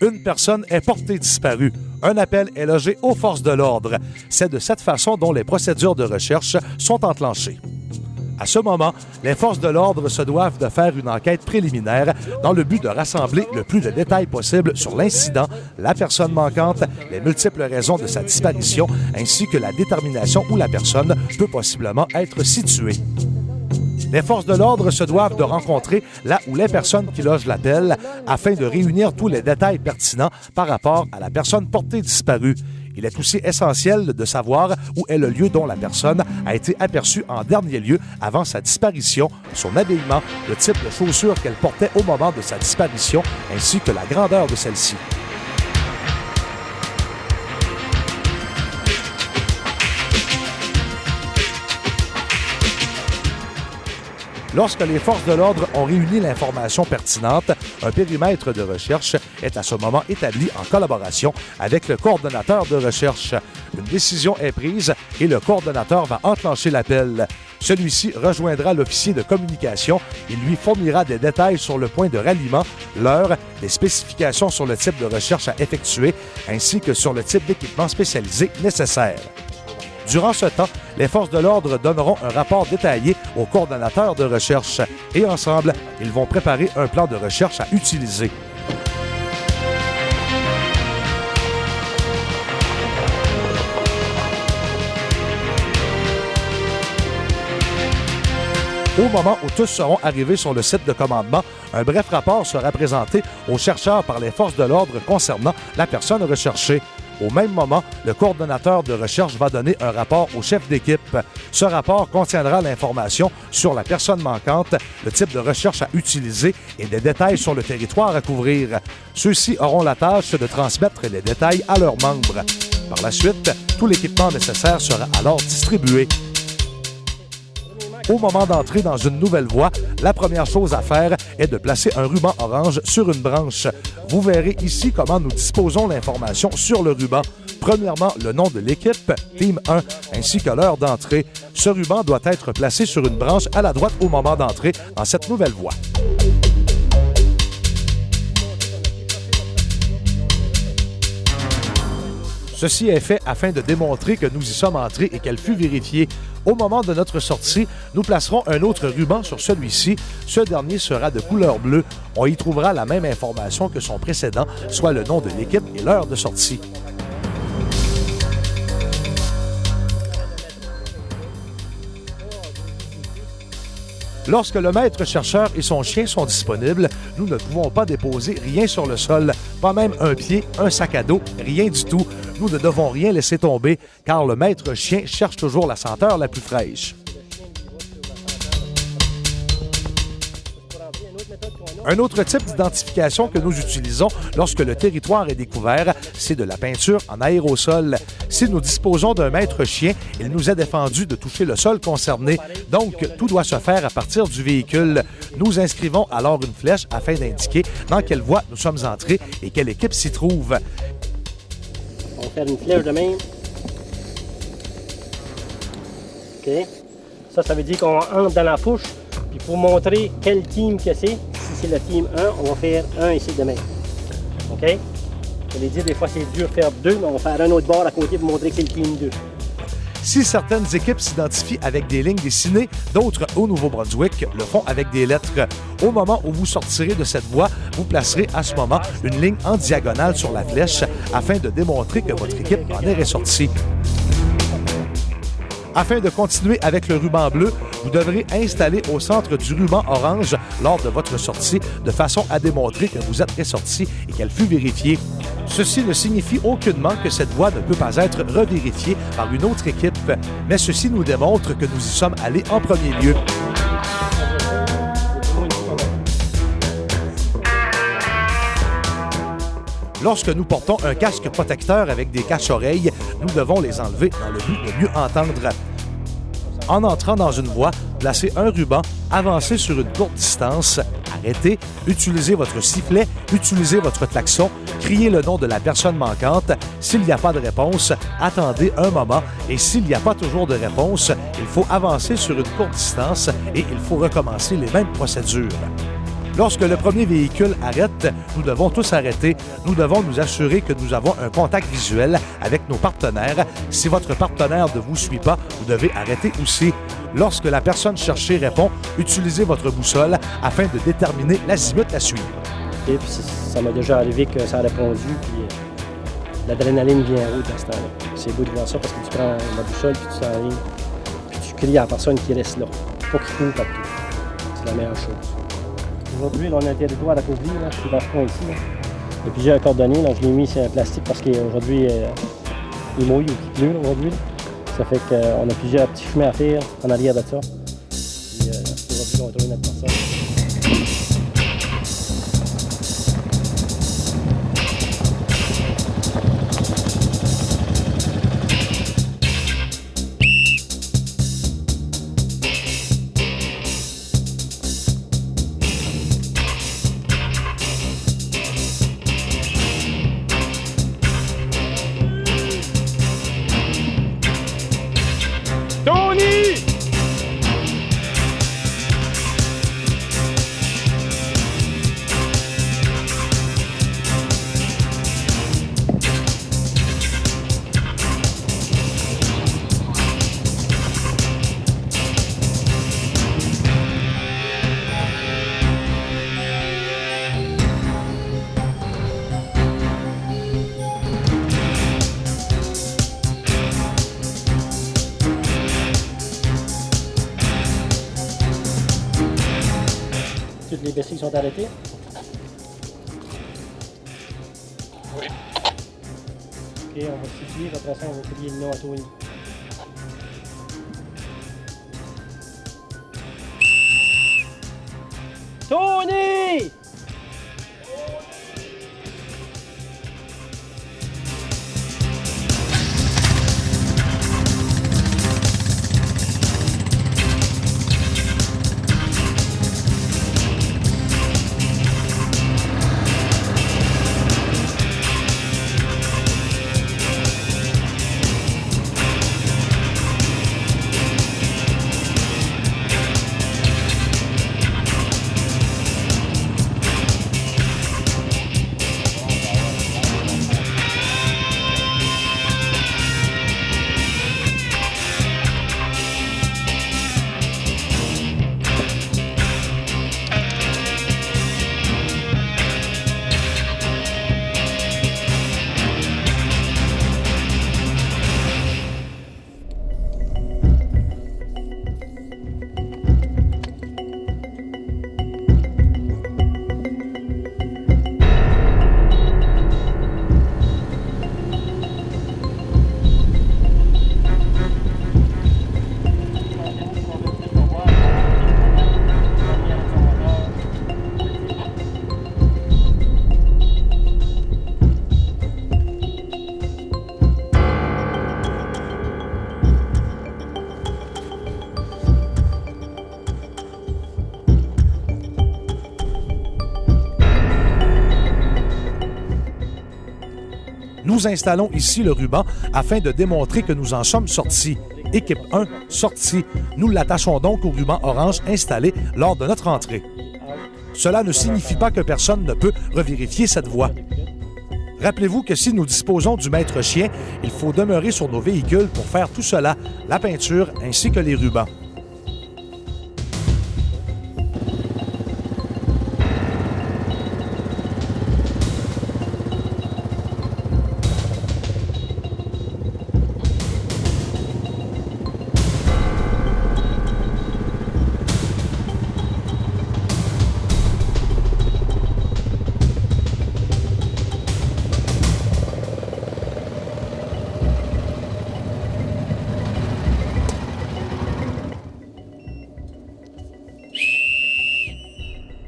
Une personne est portée disparue. Un appel est logé aux forces de l'ordre. C'est de cette façon dont les procédures de recherche sont enclenchées. À ce moment, les forces de l'ordre se doivent de faire une enquête préliminaire dans le but de rassembler le plus de détails possible sur l'incident, la personne manquante, les multiples raisons de sa disparition, ainsi que la détermination où la personne peut possiblement être située. Les forces de l'ordre se doivent de rencontrer là où les personnes qui logent l'appel afin de réunir tous les détails pertinents par rapport à la personne portée disparue. Il est aussi essentiel de savoir où est le lieu dont la personne a été aperçue en dernier lieu avant sa disparition, son habillement, le type de chaussures qu'elle portait au moment de sa disparition, ainsi que la grandeur de celle-ci. Lorsque les forces de l'ordre ont réuni l'information pertinente, un périmètre de recherche est à ce moment établi en collaboration avec le coordonnateur de recherche. Une décision est prise et le coordonnateur va enclencher l'appel. Celui-ci rejoindra l'officier de communication et lui fournira des détails sur le point de ralliement, l'heure, des spécifications sur le type de recherche à effectuer, ainsi que sur le type d'équipement spécialisé nécessaire. Durant ce temps, les forces de l'ordre donneront un rapport détaillé au coordonnateur de recherche et ensemble, ils vont préparer un plan de recherche à utiliser. Au moment où tous seront arrivés sur le site de commandement, un bref rapport sera présenté aux chercheurs par les forces de l'ordre concernant la personne recherchée. Au même moment, le coordonnateur de recherche va donner un rapport au chef d'équipe. Ce rapport contiendra l'information sur la personne manquante, le type de recherche à utiliser et des détails sur le territoire à couvrir. Ceux-ci auront la tâche de transmettre les détails à leurs membres. Par la suite, tout l'équipement nécessaire sera alors distribué. Au moment d'entrer dans une nouvelle voie, la première chose à faire est de placer un ruban orange sur une branche. Vous verrez ici comment nous disposons l'information sur le ruban. Premièrement, le nom de l'équipe, Team 1, ainsi que l'heure d'entrée. Ce ruban doit être placé sur une branche à la droite au moment d'entrer dans cette nouvelle voie. Ceci est fait afin de démontrer que nous y sommes entrés et qu'elle fut vérifiée. Au moment de notre sortie, nous placerons un autre ruban sur celui-ci. Ce dernier sera de couleur bleue. On y trouvera la même information que son précédent, soit le nom de l'équipe et l'heure de sortie. Lorsque le maître chercheur et son chien sont disponibles, nous ne pouvons pas déposer rien sur le sol, pas même un pied, un sac à dos, rien du tout. Nous ne devons rien laisser tomber, car le maître chien cherche toujours la senteur la plus fraîche. Un autre type d'identification que nous utilisons lorsque le territoire est découvert, c'est de la peinture en aérosol. Si nous disposons d'un maître chien, il nous est défendu de toucher le sol concerné, donc tout doit se faire à partir du véhicule. Nous inscrivons alors une flèche afin d'indiquer dans quelle voie nous sommes entrés et quelle équipe s'y trouve. On va faire une flèche de même. OK. Ça veut dire qu'on entre dans la fourche. Puis pour montrer quel team que c'est, si c'est le team 1, on va faire 1 ici de même. OK? Je l'ai dit, des fois c'est dur de faire 2, mais on va faire un autre bord à côté pour montrer que c'est le team 2. Si certaines équipes s'identifient avec des lignes dessinées, d'autres au Nouveau-Brunswick le font avec des lettres. Au moment où vous sortirez de cette voie, vous placerez à ce moment une ligne en diagonale sur la flèche afin de démontrer que votre équipe en est ressortie. Afin de continuer avec le ruban bleu, vous devrez installer au centre du ruban orange lors de votre sortie de façon à démontrer que vous êtes ressorti et qu'elle fut vérifiée. Ceci ne signifie aucunement que cette voie ne peut pas être revérifiée par une autre équipe, mais ceci nous démontre que nous y sommes allés en premier lieu. Lorsque nous portons un casque protecteur avec des cache-oreilles, nous devons les enlever dans le but de mieux entendre. En entrant dans une voie, placez un ruban, avancez sur une courte distance, arrêtez, utilisez votre sifflet, utilisez votre klaxon, criez le nom de la personne manquante. S'il n'y a pas de réponse, attendez un moment et s'il n'y a pas toujours de réponse, il faut avancer sur une courte distance et il faut recommencer les mêmes procédures. Lorsque le premier véhicule arrête, nous devons tous arrêter. Nous devons nous assurer que nous avons un contact visuel avec nos partenaires. Si votre partenaire ne vous suit pas, vous devez arrêter aussi. Lorsque la personne cherchée répond, utilisez votre boussole afin de déterminer l'azimut à suivre. Et puis ça m'a déjà arrivé que ça a répondu, puis l'adrénaline vient en route à ce temps-là. C'est beau de voir ça parce que tu prends la boussole, puis tu t'enlignes, puis tu cries à la personne qui reste là. Pas qu'il court partout. C'est la meilleure chose. Aujourd'hui, là, on a un territoire à couvrir, là, je suis dans ce coin ici. Là. Il y a plusieurs cordonniers, là, je l'ai mis sur un plastique parce qu'aujourd'hui, il mouille ou il pleut aujourd'hui. Ça fait qu'on a plusieurs petits chemins à faire en arrière de ça. Puis aujourd'hui, on va trouver notre personne. Toutes les bessies sont arrêtées? Oui. OK, on va situer, après ça, on va crier le nom à Tony. Tony! Nous installons ici le ruban afin de démontrer que nous en sommes sortis. Équipe 1, sortie. Nous l'attachons donc au ruban orange installé lors de notre entrée. Cela ne signifie pas que personne ne peut revérifier cette voie. Rappelez-vous que si nous disposons du maître chien, il faut demeurer sur nos véhicules pour faire tout cela, la peinture ainsi que les rubans.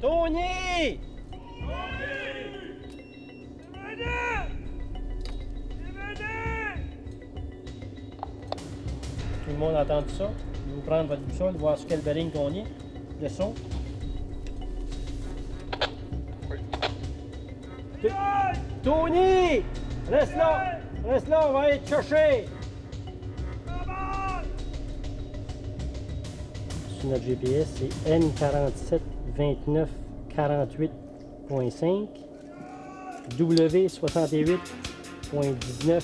Tony! Tout le monde a entendu ça? Vous prendre votre boussole, voir sur quel bearing qu'on est, le son. Tony! Reste là! Reste là, on va aller te chercher! Sur notre GPS, c'est N4729 48.5, W 68.19,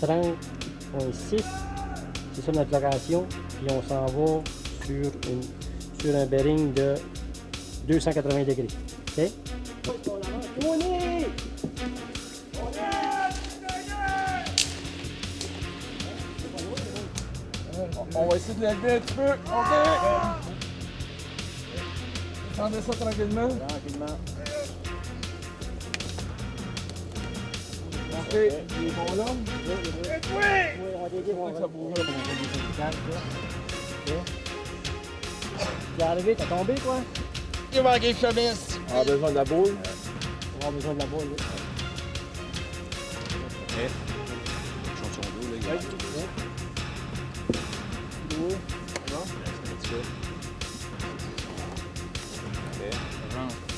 30.6. C'est ça notre location. Puis on s'en va sur un bearing de 280 degrés. OK? On va essayer de l'élever un petit peu. OK. Descendez ça tranquillement. Tranquillement. OK. Il est bon là? Oui, on va t'aider. On va Ça bouge. T'es arrivé, t'as tombé, toi? Il va manquer chemise. On a besoin de la boule. On va avoir besoin de la boule. Oui.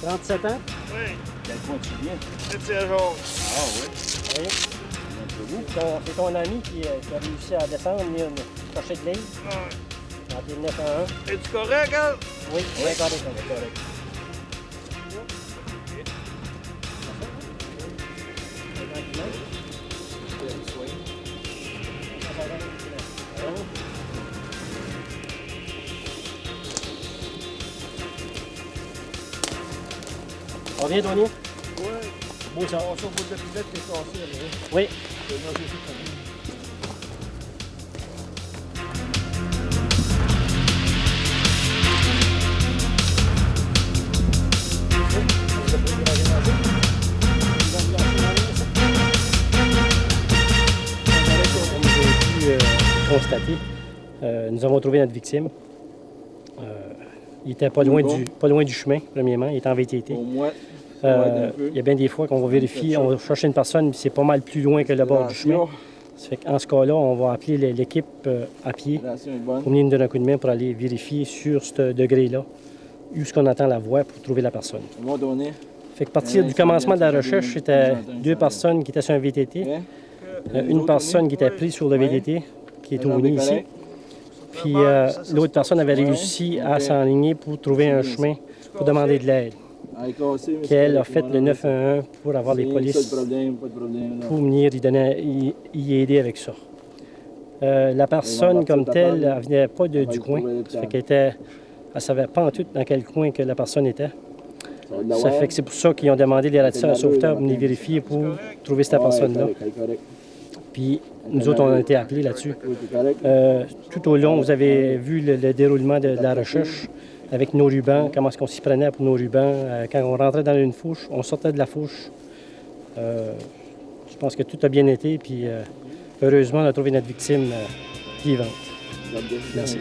37 ans? Oui, Quel coin tu viens? c'est jaune. Ah oui. C'est ton ami qui a réussi à descendre, venir nous chercher de l'île. Ouais. Dans tes 9 à 1. Es-tu correct, hein? Oui, correct. On vient, Tony? Oui. Beau ça. On s'en fout de la pilette qui est cassée. Là. Oui. Comme vous avez pu constater, nous avons trouvé notre victime. Il était pas loin du chemin, premièrement. Il était en VTT. Au moins, ça va être un peu. Il y a bien des fois qu'on va vérifier, on va chercher une personne, puis c'est pas mal plus loin que le bord du chemin. Ça fait qu'en ce cas-là, on va appeler l'équipe à pied La relation est bonne. pour venir nous donner un coup de main pour aller vérifier sur ce degré-là où est-ce qu'on attend la voie pour trouver la personne. On va donner. Fait que à partir du commencement de la recherche, c'était 2 personnes qui étaient sur un VTT, une personne qui était prise sur le VTT, qui est au nid ici. Puis l'autre personne avait réussi à s'enligner pour trouver un chemin pour demander de l'aide. Qu'elle a fait le 911 pour avoir les polices pour venir y aider avec ça. La personne comme telle, elle ne venait pas du coin. Ça fait qu'elle ne savait pas en tout dans quel coin que la personne était. Ça fait que c'est pour ça qu'ils ont demandé les ratisseurs sauveteurs pour venir vérifier pour trouver cette personne-là. Puis nous autres, on a été appelés là-dessus. Tout au long, vous avez vu le déroulement de la recherche avec nos rubans, comment est-ce qu'on s'y prenait pour nos rubans. Quand on rentrait dans une fourche, on sortait de la fourche. Je pense que tout a bien été, puis heureusement, on a trouvé notre victime vivante. Merci.